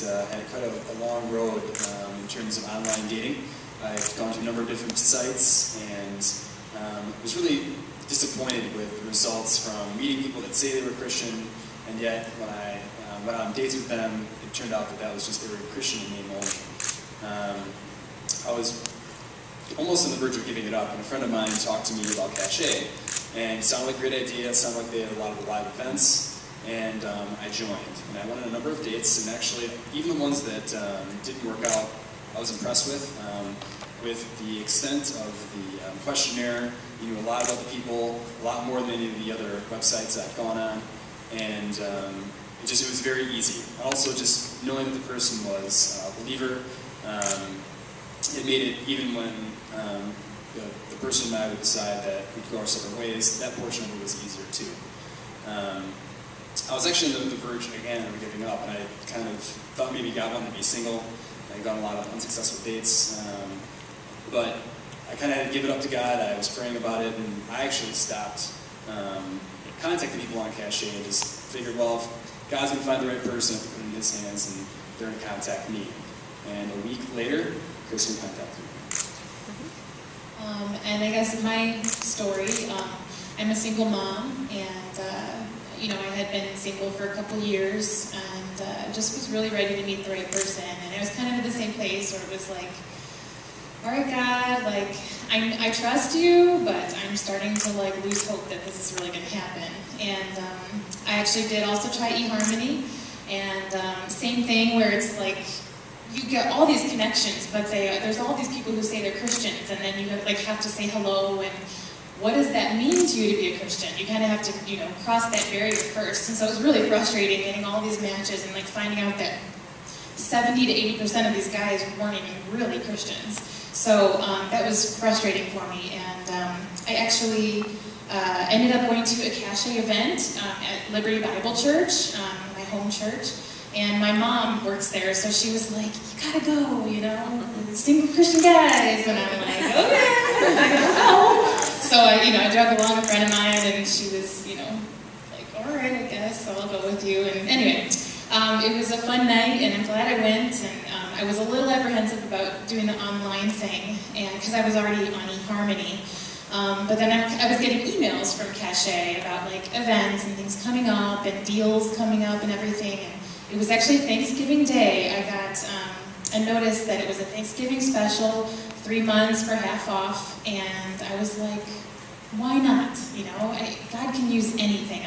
had quite a long road in terms of online dating. I've gone to a number of different sites and was really disappointed with the results from meeting people that say they were Christian, and yet when I went on dates with them, it turned out that was just they were Christian in name only. I was almost on the verge of giving it up, and a friend of mine talked to me about Cache, and it sounded like a great idea. It sounded like they had a lot of live events, and I joined. And I went on a number of dates, and actually, even the ones that didn't work out, I was impressed with the extent of the questionnaire. You knew a lot about the people, a lot more than any of the other websites I've gone on, and it was very easy. Also, just knowing that the person was a believer, it made it, even when the person and I would decide that we'd go our separate ways, that portion of it was easier too. I was actually on the verge again of giving up, and I kind of thought maybe God wanted to be single. I got a lot of unsuccessful dates, but I kind of had to give it up to God. I was praying about it, and I actually stopped contacting people on Cache and just figured, well, if God's going to find the right person, I have to put it in His hands, and they're going to contact me. And a week later, Kristin contacted me. And I guess my story, I'm a single mom, and you know, I had been single for a couple years, and just was really ready to meet the right person. And I was kind of at the same place where it was like, all right, God, like, I trust you, but I'm starting to like lose hope that this is really going to happen. And I actually did also try eHarmony, and same thing where it's like, you get all these connections, but there's all these people who say they're Christians, and then you have to say hello, and what does that mean to you to be a Christian? You kind of have to, you know, cross that barrier first. And so it was really frustrating getting all these matches and like finding out that 70 to 80% of these guys weren't even really Christians. So that was frustrating for me, and I actually ended up going to a Cache event at Liberty Bible Church, my home church. And my mom works there, so she was like, you gotta go, you know, single Christian guys. And I'm like, okay, I gotta go. So I drug along a friend of mine, and she was, you know, like, all right, I guess I'll go with you. And anyway, it was a fun night, and I'm glad I went. And I was a little apprehensive about doing the online thing, and because I was already on eHarmony. But then I was getting emails from Cache about like events and things coming up and deals coming up and everything. And it was actually Thanksgiving Day. I got a notice that it was a Thanksgiving special, 3 months for half off, and I was like, why not? You know, God can use anything.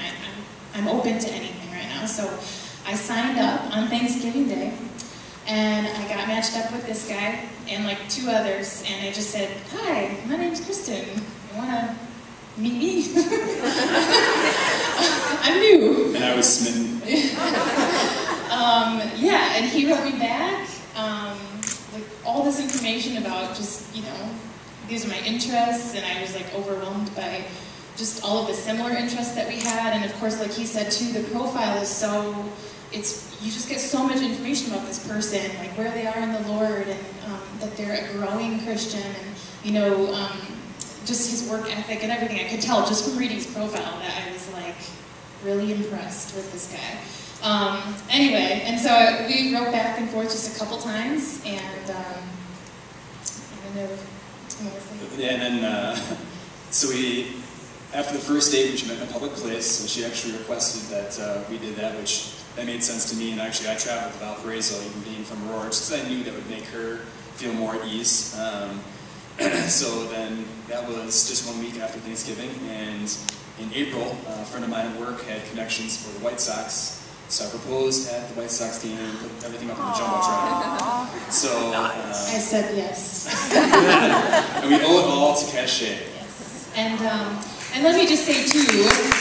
I'm open to anything right now. So I signed up on Thanksgiving Day, and I got matched up with this guy and like 2 others, and I just said, hi, my name's Kristin. You want to meet me? I'm new. And I was smitten. Yeah, and he wrote me back, like all this information about just, you know, these are my interests, and I was like overwhelmed by just all of the similar interests that we had. And of course, like he said too, the profile is so, you just get so much information about this person, like where they are in the Lord, and that they're a growing Christian, and you know, just his work ethic and everything. I could tell just from reading his profile that I was like really impressed with this guy. Anyway, and so we wrote back and forth just a couple times, and yeah, and then so we, after the first date, which we met in a public place, so she actually requested that we did that, which that made sense to me. And actually, I traveled to Valparaiso, even being from Aurora, just because I knew that would make her feel more at ease. So then that was just 1 week after Thanksgiving, and in April, a friend of mine at work had connections for the White Sox. So I proposed at the White Sox game and put everything up on the Jumbotron. So I said yes. And we owe it all to Cache. Yes. And let me just say too, like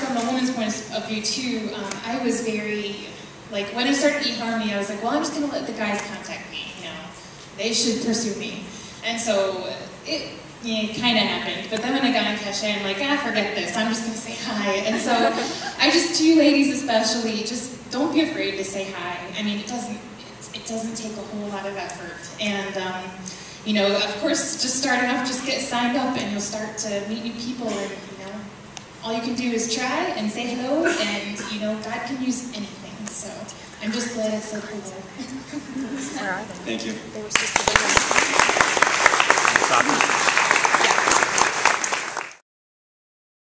from a woman's point of view too, I was very, like when I started eHarmony, I was like, well, I'm just going to let the guys contact me. You know, they should pursue me. And so it kind of happened, but then when I got on Cache, I'm like, forget this, I'm just going to say hi. And so I just, to you ladies especially, just don't be afraid to say hi. I mean, it doesn't take a whole lot of effort. And, you know, of course, just starting off, just get signed up and you'll start to meet new people, and, you know, all you can do is try and say hello, and you know, God can use anything. So I'm just glad I said hello. Thank you. They were just